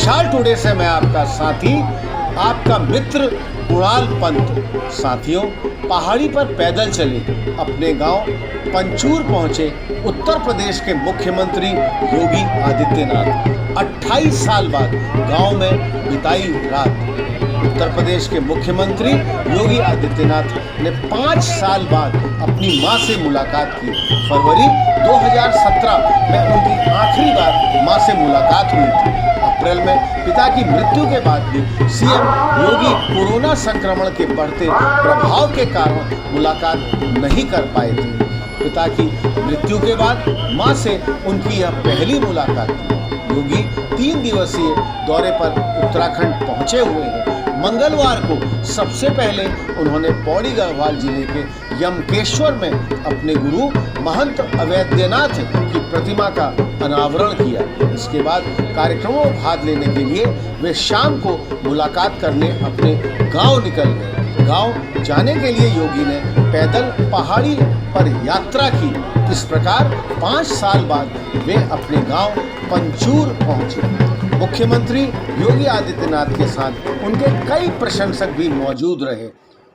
विशाल today से मैं आपका साथी, आपका मित्र कुणाल पंत। साथियों, पहाड़ी पर पैदल चले अपने गांव पंचूर पहुंचे उत्तर प्रदेश के मुख्यमंत्री योगी आदित्यनाथ। 28 साल बाद गांव में बिताई रात। उत्तर प्रदेश के मुख्यमंत्री योगी आदित्यनाथ ने 5 साल बाद अपनी मां से मुलाकात की। फरवरी 2017 में उनकी आखिरी बार मां से मुलाकात हुई थी। अप्रैल में पिता की मृत्यु के बाद भी सीएम योगी कोरोना संक्रमण के बढ़ते प्रभाव के कारण मुलाकात नहीं कर पाए थे। पिता की मृत्यु के बाद मां से उनकी यह पहली मुलाकात थी। योगी 3 दिवसीय दौरे पर उत्तराखंड पहुंचे हुए हैं। मंगलवार को सबसे पहले उन्होंने पौड़ी गढ़वाल जिले के यमकेश्वर में अपने गुरु महंत अवैद्यनाथ की प्रतिमा का अनावरण किया। इसके बाद कार्यक्रमों में भाग लेने के लिए वे शाम को मुलाकात करने अपने गांव निकल गए। गांव जाने के लिए योगी ने पैदल पहाड़ी पर यात्रा की। इस प्रकार 5 साल बाद वे अपने गांव पंचूर पहुंचे। मुख्यमंत्री योगी आदित्यनाथ के साथ उनके कई प्रशंसक भी मौजूद रहे।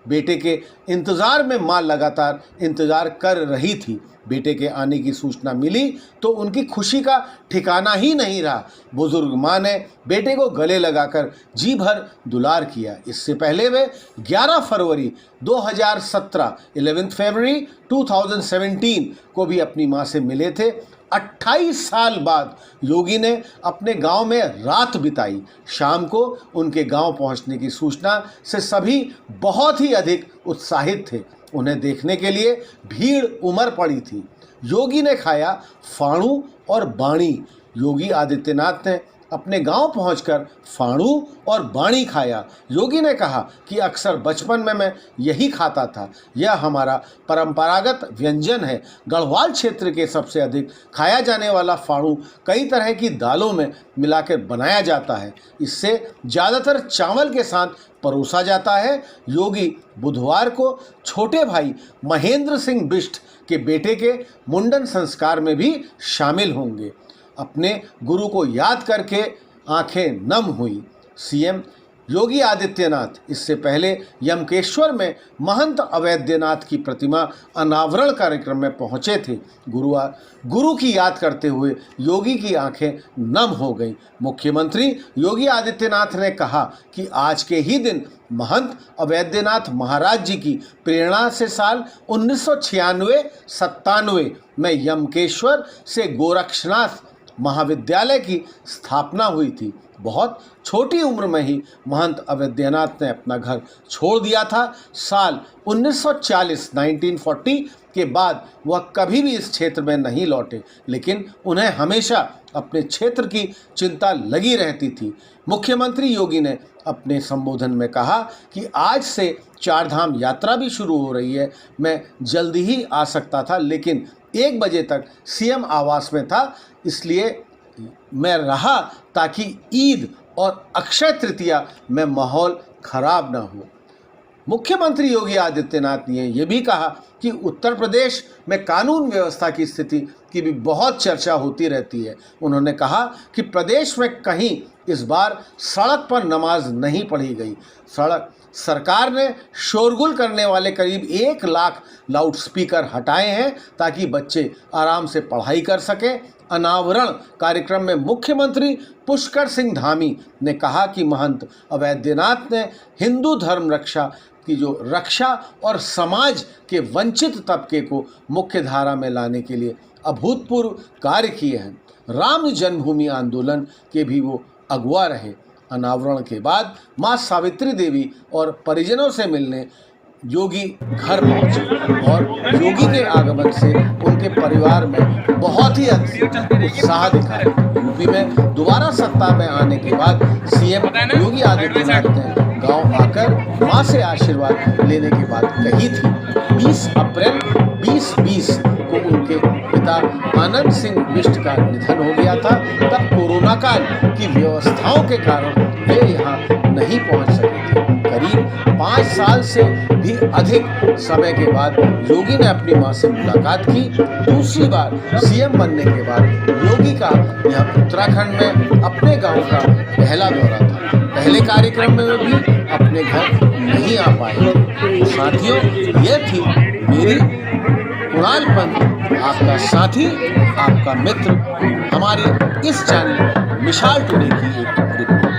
बेटे के इंतजार में मां लगातार इंतजार कर रही थी। बेटे के आने की सूचना मिली तो उनकी खुशी का ठिकाना ही नहीं रहा। बुजुर्ग मां ने बेटे को गले लगाकर जी भर दुलार किया। इससे पहले वे 11 फरवरी 2017 11 फरवरी 2017 को भी अपनी मां से मिले थे। 28 साल बाद योगी ने अपने गांव में रात बिताई। शाम को उनके गांव पहुंचने की सूचना से सभी बहुत ही अधिक उत्साहित थे। उन्हें देखने के लिए भीड़ उमड़ पड़ी थी। योगी ने खाया फाणू और बाणी। योगी आदित्यनाथ ने अपने गांव पहुंचकर फाणू और बाणी खाया। योगी ने कहा कि अक्सर बचपन में मैं यही खाता था। यह हमारा परंपरागत व्यंजन है। गढ़वाल क्षेत्र के सबसे अधिक खाया जाने वाला फाणू कई तरह की दालों में मिलाकर बनाया जाता है। इससे ज़्यादातर चावल के साथ परोसा जाता है। योगी बुधवार को छोटे भाई महेंद्र सिंह बिष्ट के बेटे के मुंडन संस्कार में भी शामिल होंगे। अपने गुरु को याद करके आंखें नम हुई। सीएम योगी आदित्यनाथ इससे पहले यमकेश्वर में महंत अवैद्यनाथ की प्रतिमा अनावरण कार्यक्रम में पहुंचे थे। गुरु की याद करते हुए योगी की आंखें नम हो गईं। मुख्यमंत्री योगी आदित्यनाथ ने कहा कि आज के ही दिन महंत अवैद्यनाथ महाराज जी की प्रेरणा से साल 1996-97 में यमकेश्वर से गोरक्षनाथ महाविद्यालय की स्थापना हुई थी। बहुत छोटी उम्र में ही महंत अवैद्यनाथ ने अपना घर छोड़ दिया था। साल 1940 के बाद वह कभी भी इस क्षेत्र में नहीं लौटे, लेकिन उन्हें हमेशा अपने क्षेत्र की चिंता लगी रहती थी। मुख्यमंत्री योगी ने अपने संबोधन में कहा कि आज से 4 धाम यात्रा भी शुरू हो रही है। मैं जल्दी ही आ सकता था, लेकिन 1 बजे तक सीएम आवास में था, इसलिए मैं रहा ताकि ईद और अक्षय तृतीया में माहौल खराब ना हो। मुख्यमंत्री योगी आदित्यनाथ ने यह भी कहा कि उत्तर प्रदेश में कानून व्यवस्था की स्थिति की भी बहुत चर्चा होती रहती है। उन्होंने कहा कि प्रदेश में कहीं इस बार सड़क पर नमाज नहीं पढ़ी गई। सरकार ने शोरगुल करने वाले करीब 1 लाख लाउडस्पीकर हटाए हैं ताकि बच्चे आराम से पढ़ाई कर सकें। अनावरण कार्यक्रम में मुख्यमंत्री पुष्कर सिंह धामी ने कहा कि महंत अवैद्यनाथ ने हिंदू धर्म रक्षा और समाज के वंचित तबके को मुख्य धारा में लाने के लिए अभूतपूर्व कार्य किए हैं। राम जन्मभूमि आंदोलन के भी वो अगुवा रहे। अनावरण के बाद मां सावित्री देवी और परिजनों से मिलने योगी घर पहुंचे और योगी के आगमन से उनके परिवार में बहुत ही उत्साह दिखा। यूपी में दोबारा सत्ता में आने के बाद सीएम योगी आदित्यनाथ ने गांव आकर मां से आशीर्वाद लेने की बात कही थी। 20 अप्रैल 2020 को उनके पिता आनंद सिंह बिष्ट का निधन हो गया था। तब कोरोना काल की व्यवस्थाओं के कारण वे यहाँ नहीं पहुँच सके थे। करीब 5 साल से भी अधिक समय के बाद योगी ने अपनी मां से मुलाकात की। दूसरी बार सीएम बनने के बाद योगी का यह उत्तराखंड में अपने गांव का पहला दौरा था। पहले कार्यक्रम में वे भी अपने घर नहीं आ पाए। साथियों, यह थी मेरी कुणाल पंत, आपका साथी, आपका मित्र, हमारे इस चैनल मिसाल टुडे की एक रिपोर्ट।